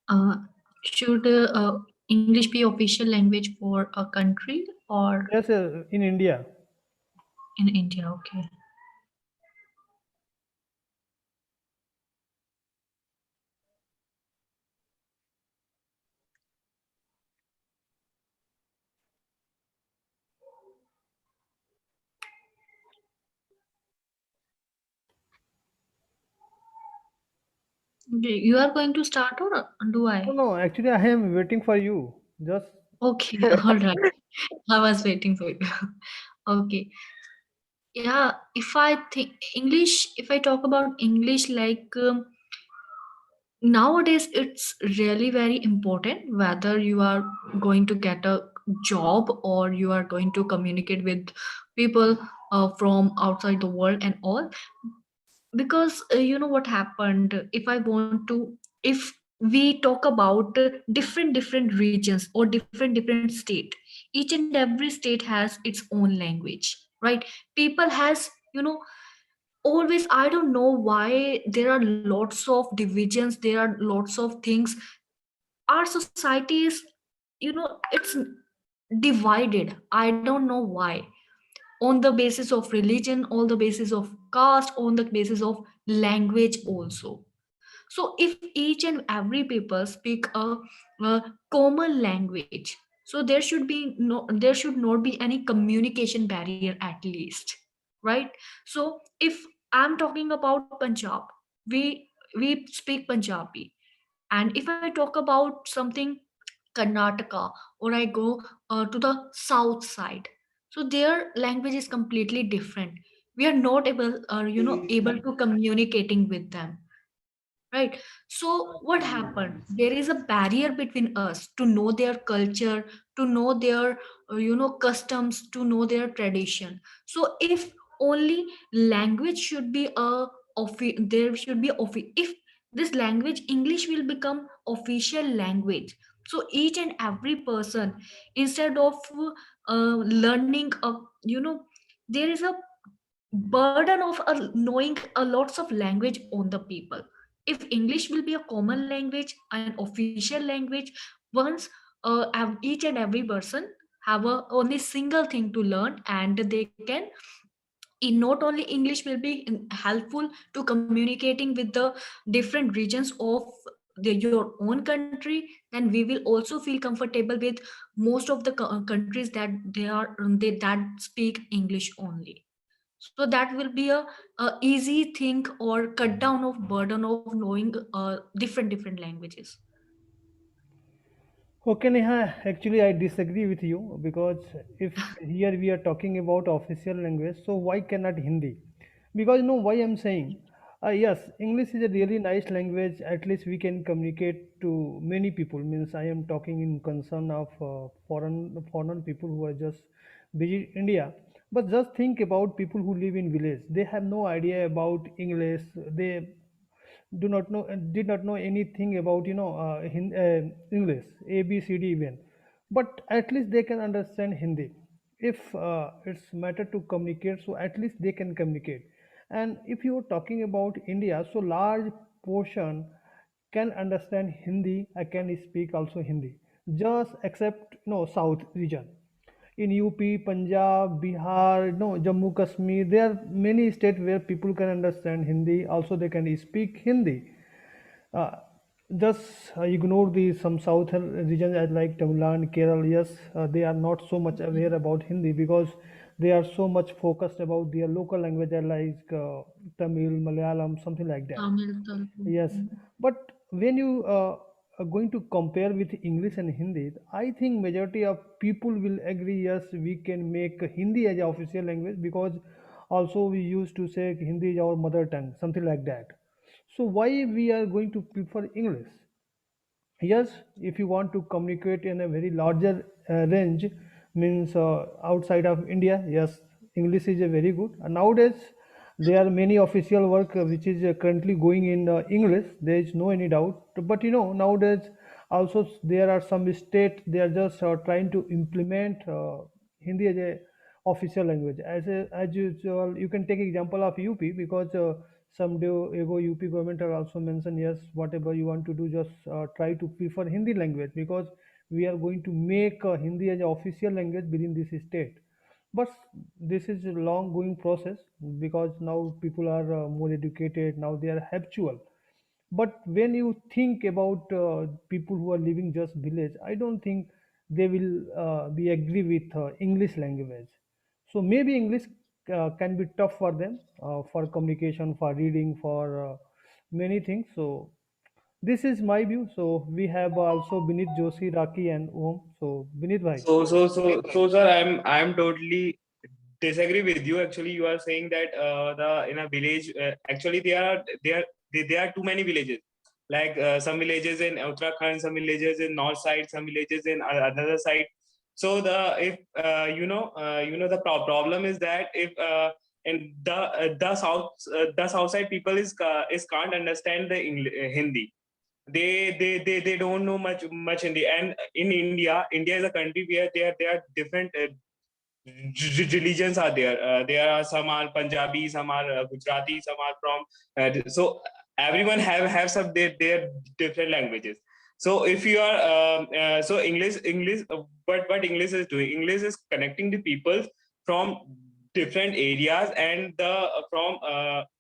Uh, should English be official language for a country or Yes, in India. in India? Okay. Okay, you are going to start or do No, I? no, actually, I am waiting for you. Just Okay, all right. I was waiting for you. Okay. Yeah, if I think English, if I talk about English, like nowadays it's really very important whether you are going to get a job or you are going to communicate with people from outside the world and all, because you know what happened. If I want to, if we talk about different regions or different state, each and every state has its own language, right? People has, you know, always, I don't know why there are lots of divisions, there are lots of things. Our society is, you know, it's divided. I don't know why, on the basis of religion, on the basis of caste, on the basis of language also. So if each and every people speak a common language, so there should not be any communication barrier at least, right? So if I'm talking about Punjab, we speak Punjabi, and if I talk about something Karnataka, or I go to the south side, so their language is completely different. We are not able, able to communicating with them, right? So what happened, there is a barrier between us to know their culture, to know their customs, to know their tradition. So if only language should be there should be if this language English will become official language, so each and every person, instead of learning a, there is a burden of knowing a lots of language on the people. If English will be a common language, an official language, once each and every person have a only single thing to learn, and they can, in not only English will be helpful to communicating with the different regions of your own country, then we will also feel comfortable with most of the countries that that speak English only. So that will be a easy thing or cut down of burden of knowing different languages. okay, Neha. Actually, I disagree with you because if here we are talking about official language, so why cannot Hindi? Because you know why I'm saying. Yes, English is a really nice language. At least we can communicate to many people. Means I am talking in concern of foreign people who are just visit India. But just think about people who live in village. They have no idea about English. They did not know anything about English, ABCD even, but at least they can understand Hindi. If it's matter to communicate, so at least they can communicate. And if you are talking about India, so large portion can understand Hindi. I can speak also Hindi, just except south region. In UP, Punjab, Bihar, no, Jammu Kashmir, there are many states where people can understand Hindi. Also, they can speak Hindi. Uh, just ignore the some southern regions as like Tamil Nadu, Kerala. Yes, they are not so much aware about Hindi because they are so much focused about their local language like Tamil, Malayalam, something like that. Tamil, Telugu. Yes, but when you are going to compare with English and Hindi, I think majority of people will agree. Yes, we can make Hindi as our official language because also we used to say Hindi is our mother tongue, something like that. So why we are going to prefer English? Yes, if you want to communicate in a very larger range, means outside of India, yes, English is a very good. And nowadays, there are many official work which is currently going in English. There is no any doubt. But nowadays also there are some state they are just trying to implement Hindi as a official language. As usual, you can take example of UP because some day ago UP government have also mentioned, yes, whatever you want to do, just try to prefer Hindi language, because we are going to make Hindi as a official language within this state. But this is a long going process, because now people are more educated, now they are habitual. But when you think about people who are living just village, I don't think they will be agree with English language. So maybe English can be tough for them, for communication, for reading, for many things. So this is my view. So we have also Binit Joshi, Raki and Om. So Binit bhai. Sir, I'm totally disagree with you. Actually, you are saying that the in a village, actually there are too many villages. Like some villages in Uttarakhand, some villages in north side, some villages in another side. So the if the problem is that if and the south side people is can't understand the Hindi. They don't know much Hindi. And in India is a country where there are different religions are there. There are some are Punjabi, some are Gujarati, some are from so everyone have some their different languages. So if you are so English what English is doing, English is connecting the people from different areas and the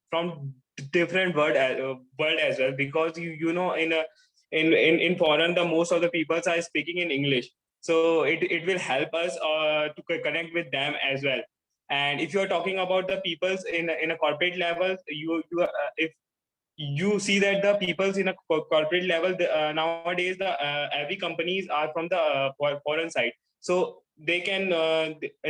from different world as well, because you know in a in foreign the most of the people are speaking in English, so it will help us to connect with them as well. And if you're talking about the peoples in a corporate level, if you see that the peoples in a corporate level, nowadays the every companies are from the foreign side, so they can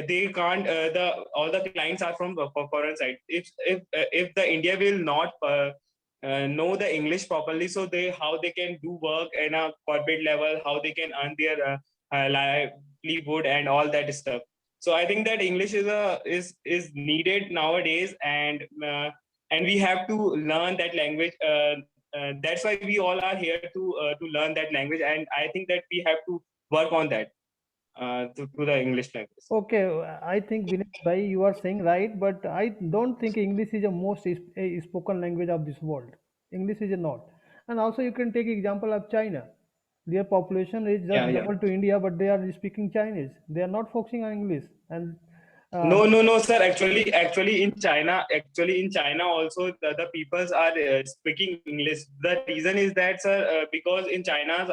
they can't the all the clients are from the foreign side. If the India will not know the English properly, so they how they can do work in a corporate level, how they can earn their livelihood and all that stuff. So I think that English is needed nowadays, and we have to learn that language. That's why we all are here to learn that language, and I think that we have to work on that to the English language. Okay, I think Vinay bhai, you are saying right, but I don't think English is a most spoken language of this world. English is a not. And also you can take example of China. Their population is Yeah, just yeah. double to India, but they are speaking Chinese. They are not focusing on English. And No, no, no, sir. Actually in China also the peoples are speaking English. The reason is that, sir, because in China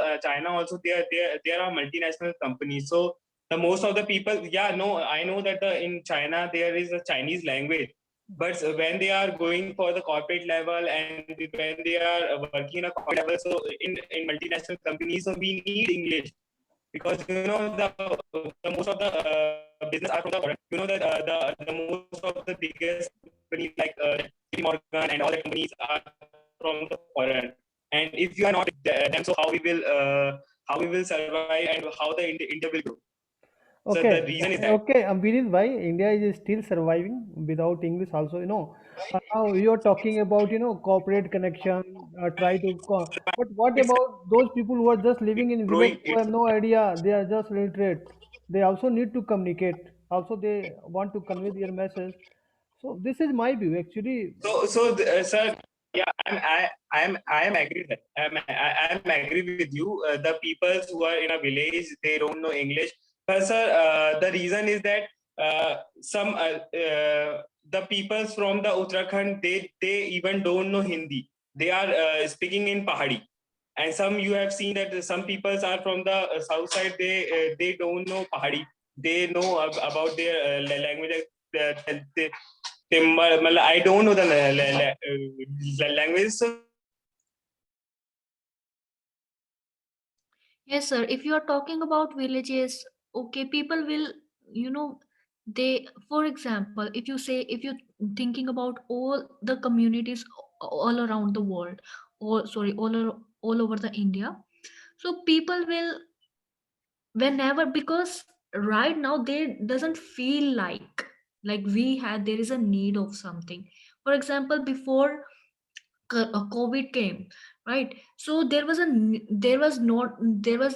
also there are multinational companies. So the most of the people, yeah, no, I know that in China there is a Chinese language, but when they are going for the corporate level and when they are working in a corporate level, so in multinational companies, so we need English, because you know the most of the business are from the foreign. You know that the most of the biggest companies like JP Morgan and all the companies are from the foreign. And if you are not them, so how we will survive and how the India will grow. So the okay, reason is that. okay, Vinit bhai, India is still surviving without English also. Now you're talking about, corporate connection, but what It's about those people who are just living in village growing. who It's have no idea, they are just literate. They also need to communicate. Also, they want to convey their message. So this is my view, actually. sir, yeah, I am agree that I'm agree with you. The people who are in a village, they don't know English. But sir, the reason is that some the peoples from the Uttarakhand, they even don't know Hindi. They are speaking in Pahadi. And some you have seen that some peoples are from the south side. They don't know Pahadi. They know about their language. They, I don't know the language. So Yes, sir. If you are talking about villages, okay, people will, you know, they, for example, if you say, if you're thinking about all the communities all around the world, or sorry, all over the India, so people will, whenever, because right now they doesn't feel like we had, there is a need of something. For example, before COVID came, right? So there was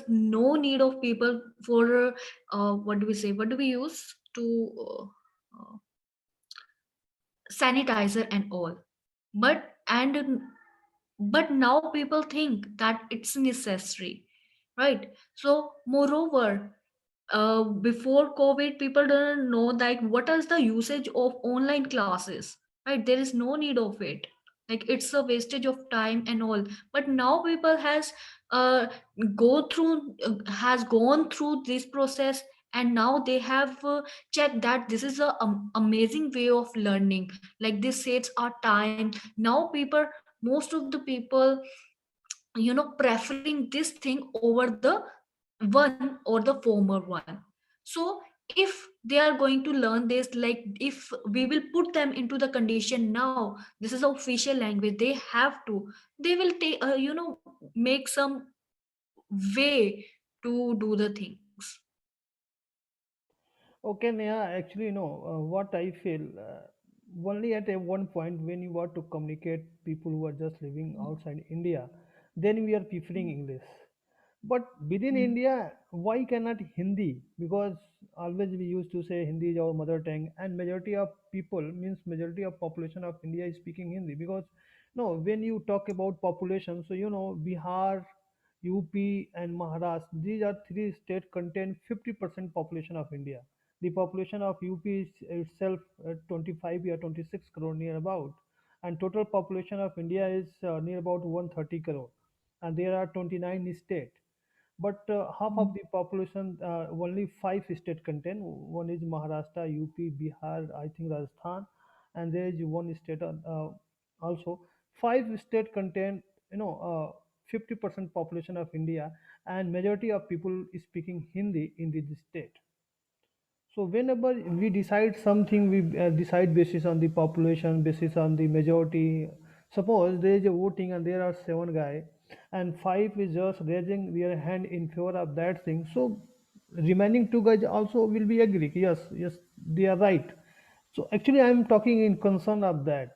no need of people for what do we say? What do we use to sanitizer and all? But and but now people think that it's necessary, right? So moreover, before COVID, people didn't know like what is the usage of online classes, right? There is no need of it. Like it's a wastage of time and all. But now people uh, has gone through this process, and now they have checked that this is a amazing way of learning. Like this saves our time. Now people, most of the people, preferring this thing over the one or the former one. So if they are going to learn this, like if we will put them into the condition now, this is official language, they have to, they will take make some way to do the things. Okay, Neha, actually, what I feel, only at a one point when you want to communicate people who are just living outside India, then we are preferring English. But within Mm. India, why cannot Hindi? Because always we used to say Hindi is our mother tongue, and majority of people means majority of population of India is speaking Hindi. Because no, when you talk about population, so Bihar, UP, and Maharashtra, these are three states contain 50% population of India. The population of UP is itself 25 or 26 crore near about, and total population of India is near about 130 crore, and there are 29 states. But half of the population, only five states contain. One is Maharashtra, UP, Bihar, I think Rajasthan, and there is one state also. Five states contain, 50% population of India, and majority of people is speaking Hindi in this state. So whenever we decide something, we decide basis on the population, basis on the majority. Suppose there is a voting and there are seven guys, and five is just raising their hand in favor of that thing. So remaining two guys also will be agree. Yes, yes, they are right. So actually, I am talking in concern of that.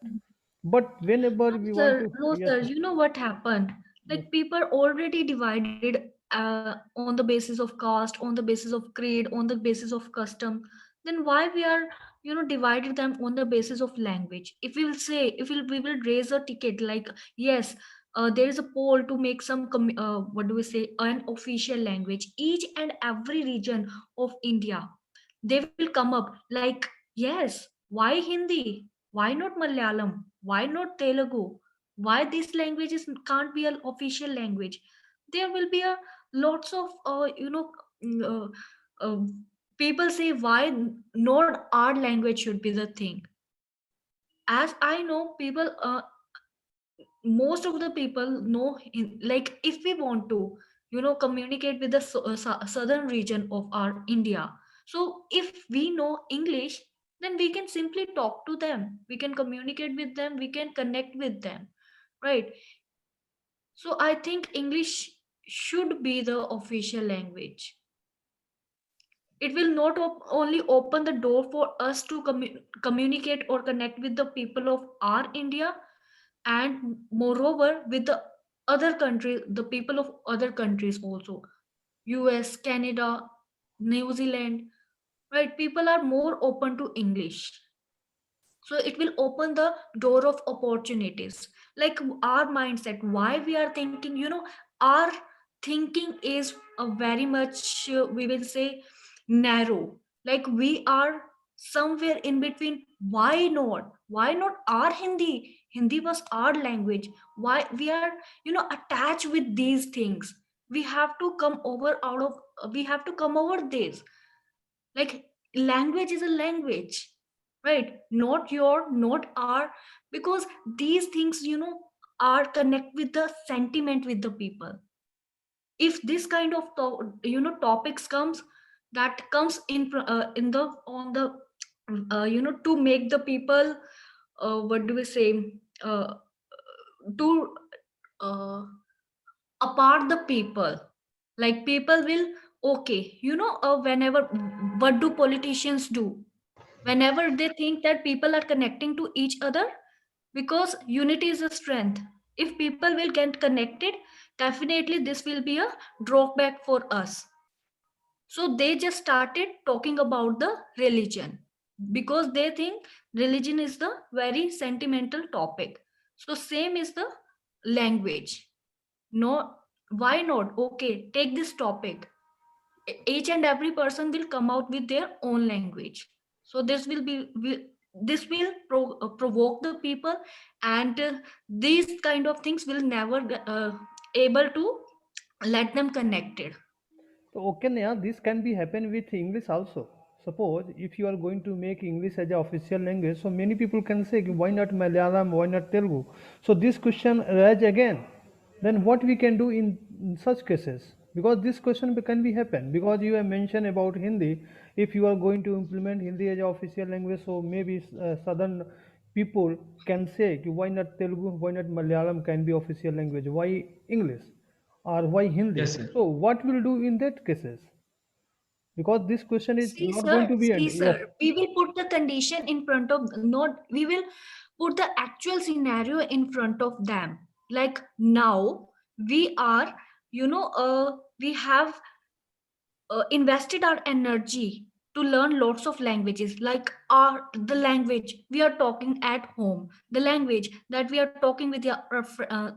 But whenever No, we want sir. to, No, yes, sir. You know what happened? yes, Like people already divided on the basis of caste, on the basis of creed, on the basis of custom. Then why we are, divided them on the basis of language? If we will say, if we will raise a ticket, like yes, there is a poll to make some, what do we say, an official language. Each and every region of India, they will come up like, yes, why Hindi? Why not Malayalam? Why not Telugu? Why these languages can't be an official language? There will be a lots of mm, uh, uh, people say why not our language should be the thing. As I know, people, most of the people know like if we want to communicate with the southern region of our India, so if we know English, then we can simply talk to them, we can communicate with them, we can connect with them, right? So I think English should be the official language. It will not only open the door for us to communicate or connect with the people of our India, and moreover with the other countries, the people of other countries also, US, Canada, New Zealand, right? People are more open to English. So it will open the door of opportunities. Like our mindset, why we are thinking, our thinking is a very much, we will say, narrow. Like we are somewhere in between. Why not our Hindi was our language. Why we are attached with these things? We have to come over out of, we have to come over this. Like language is a language, right? Not your, not our. Because these things are connect with the sentiment with the people. If this kind of topics comes, that comes in the on the to make the people, what do we say, uh, to uh, apart the people. Like people will, okay, whenever, what do politicians do whenever they think that people are connecting to each other? Because unity is a strength. If people will get connected, definitely this will be a drawback for us. So they just started talking about the religion, because they think religion is the very sentimental topic. So same is the language. No, why not? Okay, take this topic. Each and every person will come out with their own language. So this will provoke the people, and these kind of things will never able to let them connected. So, okay, yeah, this can be happen with English also. Suppose if you are going to make English as a official language, so many people can say, why not Malayalam, why not Telugu? So this question arises again. Then what we can do in such cases? Because this question can be happen. Because you have mentioned about Hindi, if you are going to implement Hindi as a official language, so maybe southern people can say, why not Telugu, why not Malayalam can be official language? Why English? Or why Hindi? Yes, sir. So what will do in that cases? Because this question is not going to be end. See, Yes, sir, we will put the condition in front of, not, we will put the actual scenario in front of them. Like now, we are, we have invested our energy to learn lots of languages, like the language we are talking at home, the language that we are talking with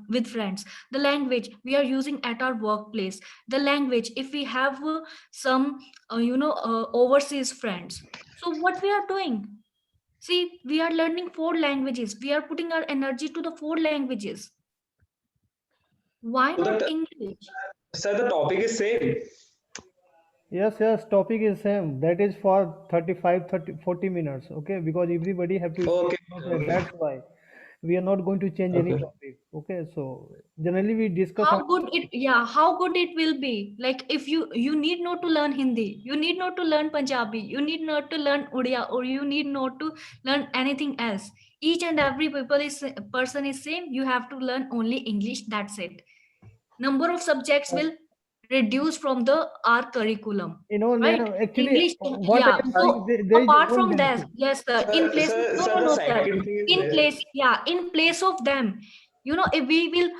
with friends, the language we are using at our workplace, the language if we have some overseas friends. So what we are doing, see, we are learning four languages, we are putting our energy to the four languages. Why So not that, English? sir, the topic is same. yes, topic is same. That is for 35, 30, 40 minutes. Okay, because everybody have to speak. Okay, Okay, okay, that's why we are not going to change any okay. topic. Okay, so generally we discuss on. How good it, yeah, how good it will be, like if you need not to learn Hindi, you need not to learn Punjabi, you need not to learn Odia, or you need not to learn anything else. Each and every person is same, you have to learn only English, that's it. Number of subjects will reduce from the our curriculum, right? Now, actually, English, what I yeah. am So saying, there is apart one from that, benefit. yes sir, in place, no no The no sir, second thing is in that, place, yeah, in place of them, if we will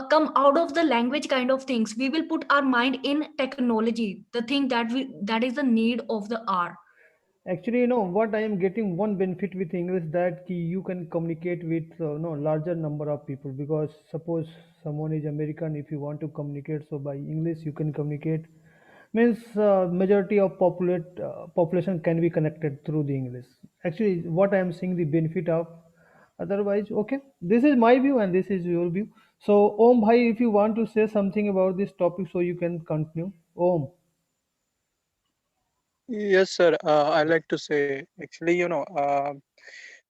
come out of the language kind of things, we will put our mind in technology, the thing that is the need of the hour. Actually, what I am getting one benefit with English, that you can communicate with larger number of people. Because suppose someone is American, if you want to communicate, so by English you can communicate. Means majority of population can be connected through the English. Actually, what I am seeing the benefit of. Otherwise, okay, this is my view and this is your view. So, Om Bhai, if you want to say something about this topic, so you can continue. Om. Yes, sir. I like to say, actually,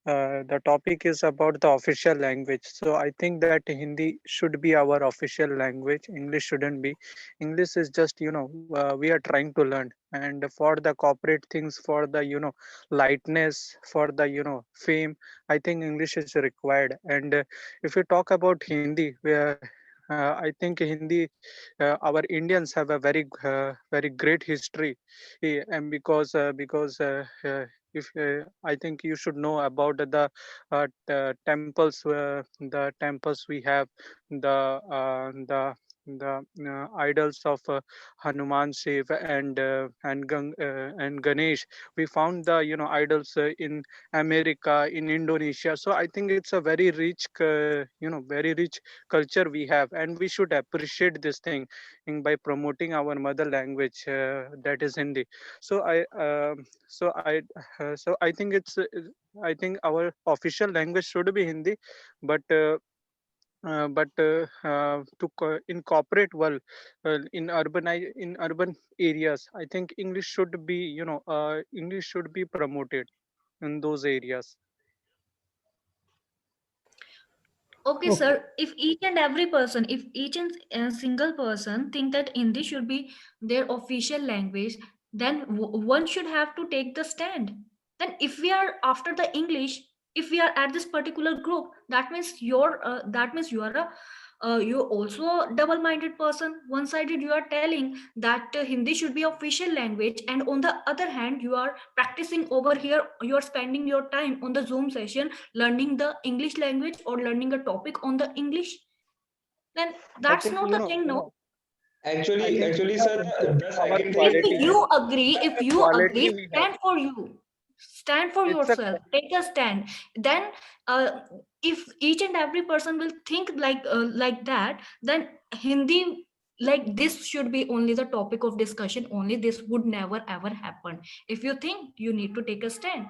the topic is about the official language. So I think that Hindi should be our official language. English shouldn't be. English is just, we are trying to learn. And for the corporate things, for the, lightness, for the, fame, I think English is required. And if we talk about Hindi, I think Hindi, our Indians have a very great history. And because if I think you should know about the temples we have, the idols of Hanuman, Shiv, and Ganesh. We found the idols in America, in Indonesia. So I think it's a very rich culture we have, and we should appreciate this thing by promoting our mother language, that is Hindi. So I think I think our official language should be Hindi, but in corporate world, in urban areas, I think English should be English should be promoted in those areas. Okay, Okay. sir. If each and single person think that Hindi should be their official language, then one should have to take the stand. Then, if we are after the English, if we are at this particular group, that means you're also a double-minded person. One-sided, you are telling that Hindi should be official language, and on the other hand, you are practicing over here. You are spending your time on the Zoom session learning the English language or learning a topic on the English. Then I that's think not the thing, no. I think actually, we are sir, improving the our second thing If quality. you agree, The quality we have. stand for you. Stand for It's a yourself, take a stand. Then uh, if each and every person will think like that, then Hindi, like this should be only the topic of discussion only. This would never ever happen. If you think, you need to take a stand.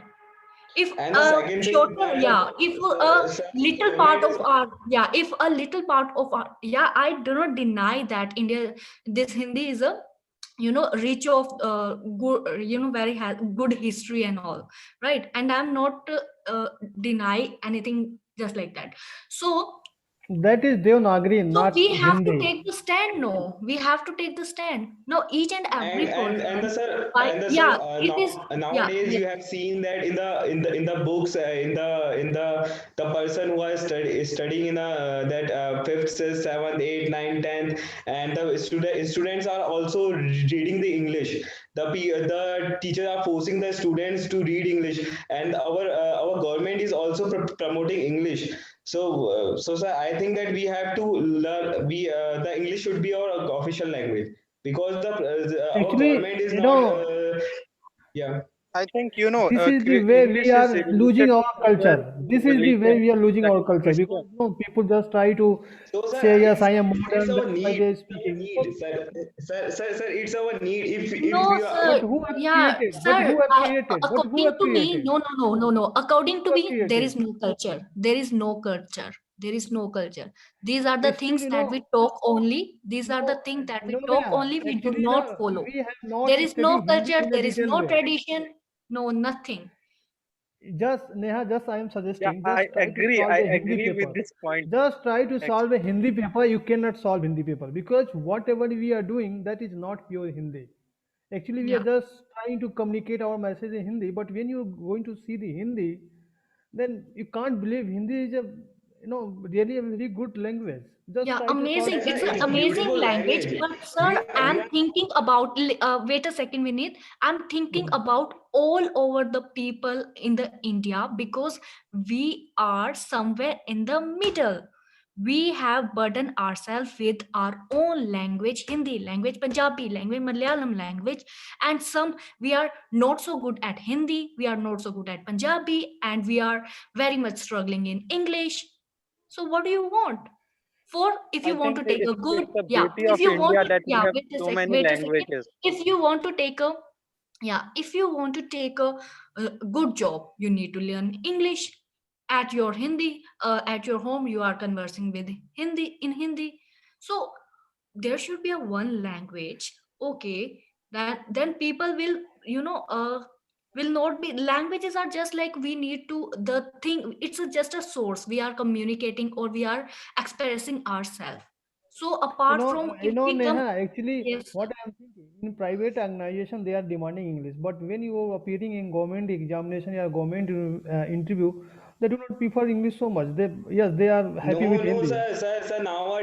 If And the a second thing is shorter, that yeah, if a sir, little part government of is our, yeah, if a little part of our, yeah, I do not deny that India, this Hindi is a, rich of good, very good history and all, right? And I'm not deny anything just like that. So That is Devanagari, so not we have to Hindi. take the stand. No, we have to take the stand. No, each and every and the person. sir By, and the sir yeah, it is. now Yeah, nowadays yeah. you have seen that in the books in the person who is studying in that fifth, sixth, seventh, eighth, ninth, tenth, and the students are also reading the English. The teachers are forcing the students to read English, and our government is also promoting English. So sir, I think that we have to learn. The English should be our official language because our Actually, government is you not know, yeah. I think this is the way we English is are losing related our to our culture. This is the way religion, we are losing that our is culture because Christian. people just try to So sir, say, yes, I am it's modern, our that's why need. they're It's our speaking. So, need, sir. It's our need. If No, we are but sir. who have Yeah, created? But sir. who have created? But who According have to me, created? no, no, no, no, no. According to Who have me, there is created? no culture. There is no culture. There is no culture. These are the Still, things that we talk only. These are the no, things that we no, talk yeah. only. We do Actually, not follow. we have not There is no studied Hindi culture. in a There is detailed no way. tradition. No, nothing. Just Neha, just I am Yeah, suggesting, I just try to agree. solve I a Hindi agree with paper. this point. Just try to solve a Actually, Hindi paper. You cannot solve Hindi paper because whatever we are doing, that is not pure Hindi. Actually, we are Yeah. just trying to communicate our message in Hindi. But when you're going to see the Hindi, then you can't believe Hindi is a really a very good language. Just Yeah, try to solve amazing. a Yes, sir. It's Hindi an It's a paper. amazing beautiful language. language. But, sir, We I'm are thinking about, wait a second, Vinit. I'm thinking Mhm. about all over the people in the India, because we are somewhere in the middle. We have burdened ourselves with our own language, Hindi language, Punjabi language, Malayalam language, and some we are not so good at Hindi, we are not so good at Punjabi, and we are very much struggling in English. So, what do you want? For if you I want think to take a good, it's the yeah, beauty if of you want India to, that we yeah, have so many wait a second, languages. if you want to take a, yeah, if you want to take a good job, you need to learn English. At your Hindi, at your home, you are conversing with Hindi, in Hindi. So there should be a one language, okay, that then people will, will not be, languages are just like, we need to, the thing, it's just a source, we are communicating or we are expressing ourselves. So apart from, if we come, Neha, actually, yes. what I am thinking, in private organization, they are demanding English. But when you are appearing in government examination or government interview, they do not prefer English so much. Yes, they are happy with no, Hindi. sir.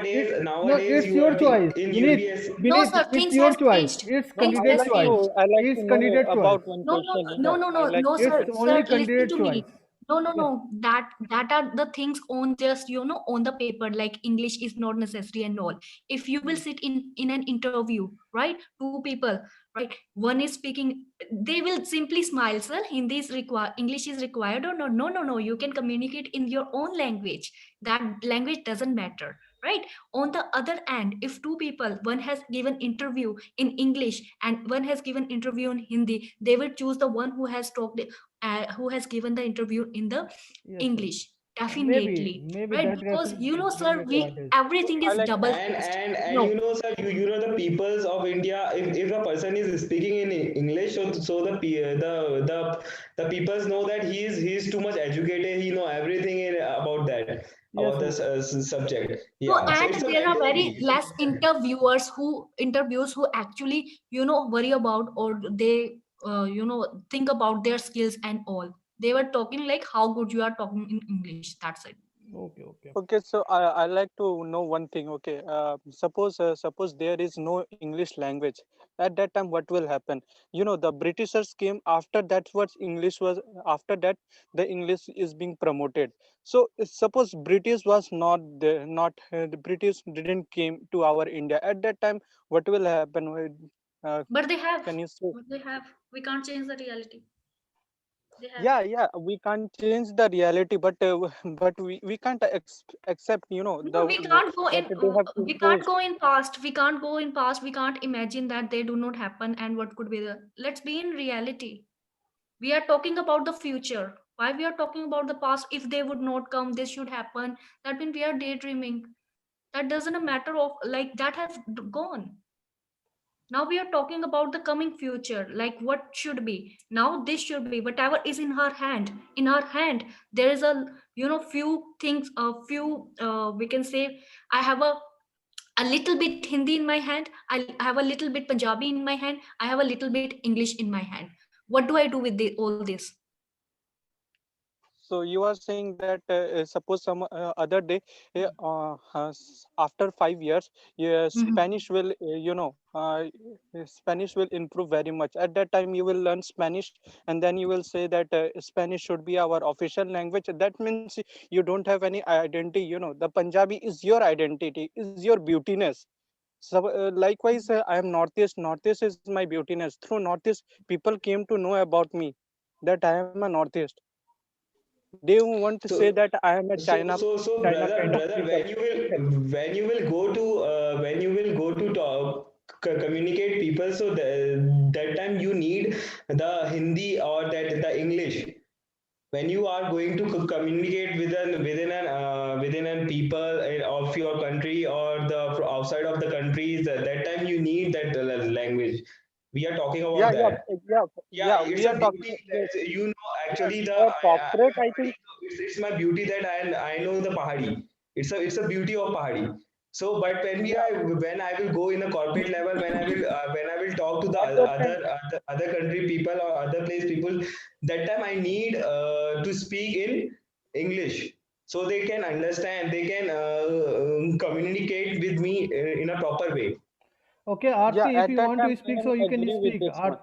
It, no, Nowadays it's you your are the choice. in Beneath, UPS. No, beneath, sir, it's things your has choice. changed. It's No, Things candidate has choice. changed. I like to It's know candidate choice. about one No, no, question. no, No, no, I no, like no, to sir, It's know. only listen candidate to choice. me. No, no, Yes, no. That are the things on, just, on the paper. Like English is not necessary and all. If you will hmm, sit in an interview, right? Two people, right? One is speaking. They will simply smile, sir. Hindi is required. English is required, or no? No, no, no. You can communicate in your own language. That language doesn't matter, right? On the other hand, if two people, one has given interview in English and one has given interview in Hindi, they will choose the one who has talked, who has given the interview in the yes, yes. English, Maybe, definitely, maybe right? that Because, reference gives sir, them we, advantage. everything I is like double faced. And No, sir, you know the peoples of India. If a person is speaking in English, so the peoples know that he is too much educated. He know everything Yes, about yes. this subject. no, Yeah, so and it's a there are very mentality. less interviews who actually, worry about, or they, think about their skills and all. They were talking like how good you are talking in English. That's it. Okay, okay. Okay, so I like to know one thing. Okay, suppose there is no English language at that time. What will happen? The Britishers came after that. What English was after that? The English is being promoted. So suppose British was not there, not the British didn't came to our India at that time. What will happen? But they Can have, you say? but they have. We can't change the reality. They have. Yeah, we can't change the reality, but we can't accept, No, we can't go that in. they have We can't imposed. go in past. We can't go in past. We can't imagine that they do not happen and what could be the. Let's be in reality. We are talking about the future. Why we are talking about the past? If they would not come, this should happen. That means we are daydreaming. That doesn't a matter of like that has gone. Now we are talking about the coming future, like what should be. Now this should be whatever is in her hand. In her hand, there is a few things, a few we can say. I have a little bit Hindi in my hand. I have a little bit Punjabi in my hand. I have a little bit English in my hand. What do I do with all this? So you are saying that suppose some other day, after 5 years, yeah, Mhm. Spanish will, Spanish will improve very much. At that time, you will learn Spanish, and then you will say that Spanish should be our official language. That means you don't have any identity. The Punjabi is your identity, is your beautiness. So, likewise, I am Northeast. Northeast is my beautiness. Through Northeast, people came to know about me that I am a Northeast. They want to say So that I am a so China brother, kind of brother, people. when you will go to when you will go to talk, communicate people, so that time you need the Hindi or that the English. When you are going to communicate within an people of your country or the outside of the countries, that time you need that language. We are talking about Yeah, yeah, that. Yeah, yeah. it's We a are talking. beauty that you know. Yeah, Actually, the for I corporate, am I Pahadi, think. so it's my beauty that I know the Pahadi. It's a beauty of Pahadi. So, but Yeah, when I will go in a corporate level, when I will talk to the at that time. other country people or other place people, that time I need to speak in English so they can understand, they can communicate with me in a proper way. Okay, Yeah, Aarti, if at you that want time, to I speak, am so you can agree with speak. this one.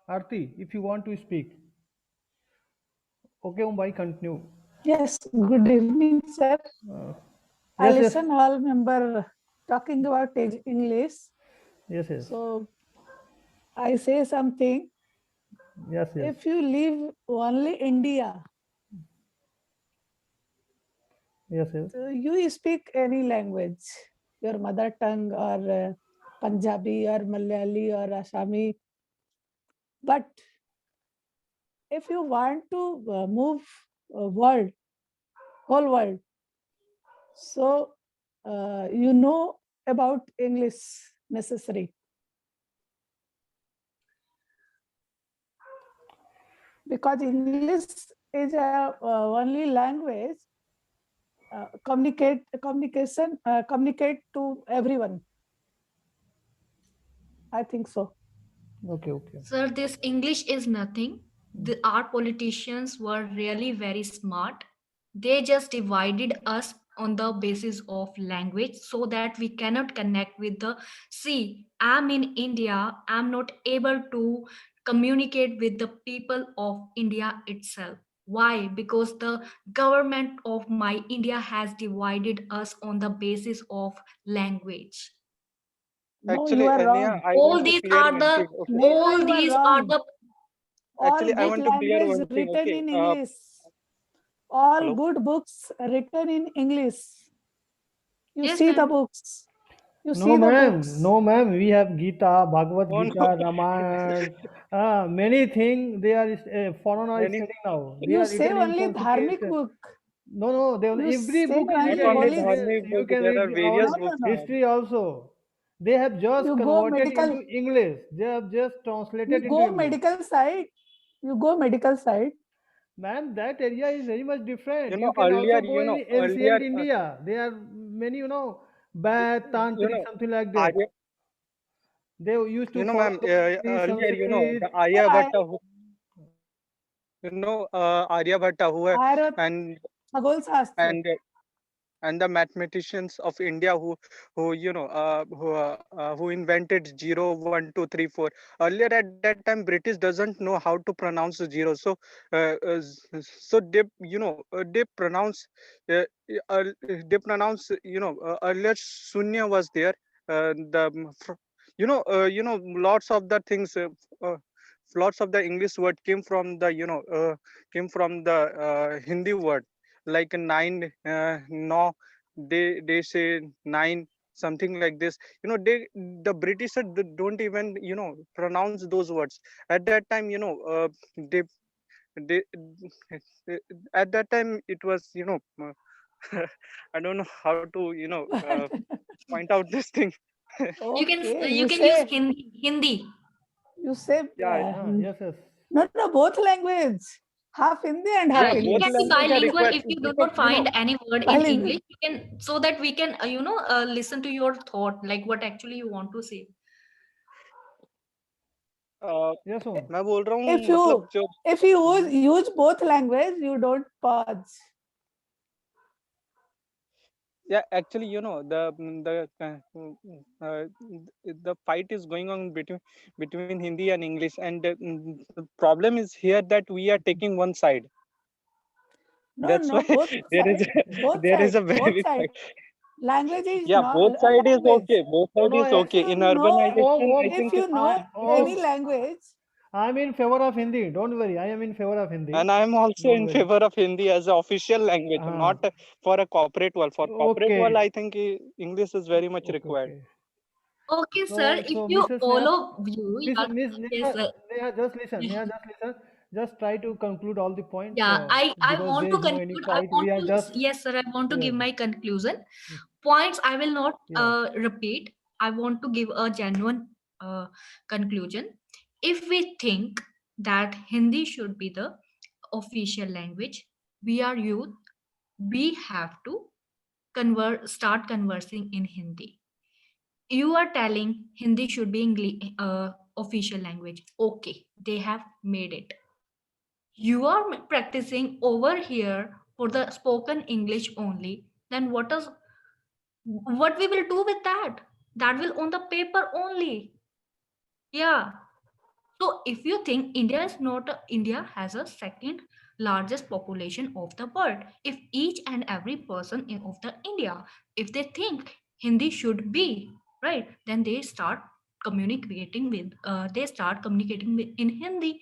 Aarti, if you want to speak. Okay, bhai, continue. Yes, good evening, sir. Uh, I yes, yes, listen all member talking about English. yes, yes, So I say something. yes, yes, If you live only India, yes, yes. so you speak any language, your mother tongue or Punjabi or Malayali or Assami. But if you want to move world, whole world, so you know about English necessary, because English is a only language communicate to everyone. I think so. Okay, okay. Sir, this English is nothing. Our politicians were really very smart. They just divided us on the basis of language so that we cannot connect with the. See, I'm in India. I'm not able to communicate with the people of India itself. Why? Because the government of my India has divided us on the basis of language. No, Actually, you are Neha, wrong. I All want to these clear are one the thing. Okay. Neha, all you are these are wrong. the. All Actually, I good want to clear language one thing. written Okay. in English. All Hello. good books written in English. You Yes, see the ma'am. books. You No, see the ma'am. books. No, ma'am. We have Gita, Bhagavad Oh no. Gita, Ramayana. Many things they are foreign are Many, studying now. They You are say written in only Sanskrit. dharmic book. No, no. You Every say book is not only there. only holy. Yes, dharmic you book, can there read are our various No, no, books, no. man. history also. They have just You go converted medical. into English. They have just translated You into go English. medical side. You go medical side. Ma'am, that area is very much different. You You know, can earlier, also go in earlier, ancient India. There are many, Bhatt, you Tantric, know, something like that. Arya, They used to follow ma'am, those degrees, earlier, Sanskrit. the No, Aryabhatta, Aryabhatta, Ayurveda, and Khagol Shastra. and and the mathematicians of India who invented 0, 1, 2, 3, 4. Earlier at that time, British doesn't know how to pronounce zero, so they pronounce they pronounce earlier Sunya was there. The lots of the things. lots of the English word came from the Hindi word, like nine, no, they say nine, something like this. The British don't even pronounce those words at that time. They at that time it was I don't know how to point out this thing. Okay, You can use Hindi. you say Yeah, Yes, yes. no, both language, half Hindi and yeah, half You both English. can be language are bilingual required if you do because not find any word in Bilingual. English. You can, so that we can, listen to your thought, like what actually you want to say. Yes, Om. मैं बोल रहा हूँ If you मतलब जो if you use both language, you don't pause. yeah, actually the fight is going on between Hindi and English, and the problem is here that we are taking one side. That's why Both there is side, both there is side, a very both big side. fight. Language is Yeah, not both a side is language. okay. Both No, side no, is If okay. you In know, urbanization, I if think you know any Om, language, I'm in favor of Hindi. Don't worry, I am in favor of Hindi. and I am also Don't in worry. favor of Hindi as an official language, Ah, not for a corporate world. For corporate world, okay, I think English is very much okay, required. okay. Okay, sir. So, If so you Mrs. all Neha, of you, yeah, Miss yes, Neha, sir. Neha, just listen. Neha, just listen. Just try to conclude all the points Yeah, I because want there to is no any conclude. I fight. want We are to, just yes, sir. I want to yes, give my conclusion. Points I will not yes. repeat. I want to give a genuine conclusion. If we think that Hindi should be the official language, we are youth. We have to start conversing in Hindi. You are telling Hindi should be English, official language. Okay, they have made it. You are practicing over here for the spoken English only. Then what we will do with that? That will on the paper only. Yeah. So if you think India is not India has a second largest population of the world. If each and every person of the India, if they think Hindi should be right, then they start communicating with, in Hindi.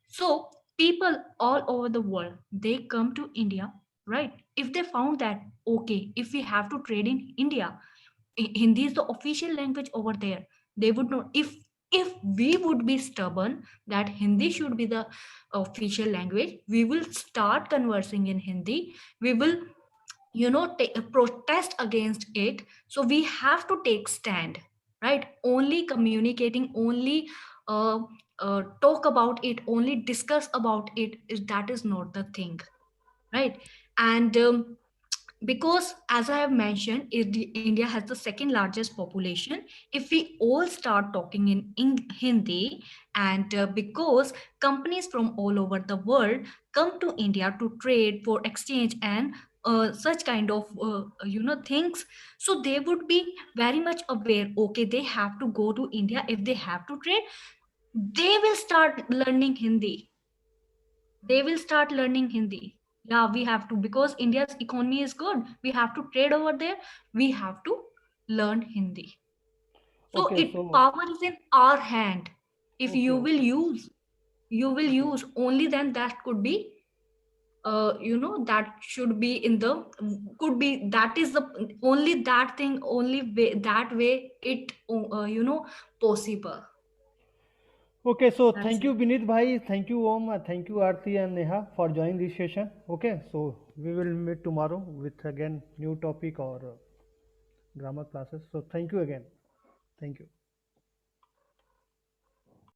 So people all over the world they come to India, right? If they found that okay, if we have to trade in India, Hindi is the official language over there. They would know if we would be stubborn that Hindi should be the official language, we will start conversing in Hindi. We will protest against it. So we have to take stand, right? Only communicating, only talk about it, only discuss about it is that is not the thing, right? And because as I have mentioned, India has the second largest population. If we all start talking in Hindi, and because companies from all over the world come to India to trade for exchange and such kind of things, so they would be very much aware. Okay, they have to go to India if they have to trade. They will start learning Hindi. They will start learning Hindi. Yeah, we have to, because India's economy is good. We have to trade over there. We have to learn Hindi. So Okay, it so power is in our hand. If okay, okay, you will okay. use only then that could be that should be in the could be that is the only that thing only way that way it possible. Okay, so That's thank it. you, Binit Bhai. Thank you, Om. Thank you, Aarti and Neha, for joining this session. Okay, so we will meet tomorrow with again new topic or grammar classes. So thank you again. Thank you.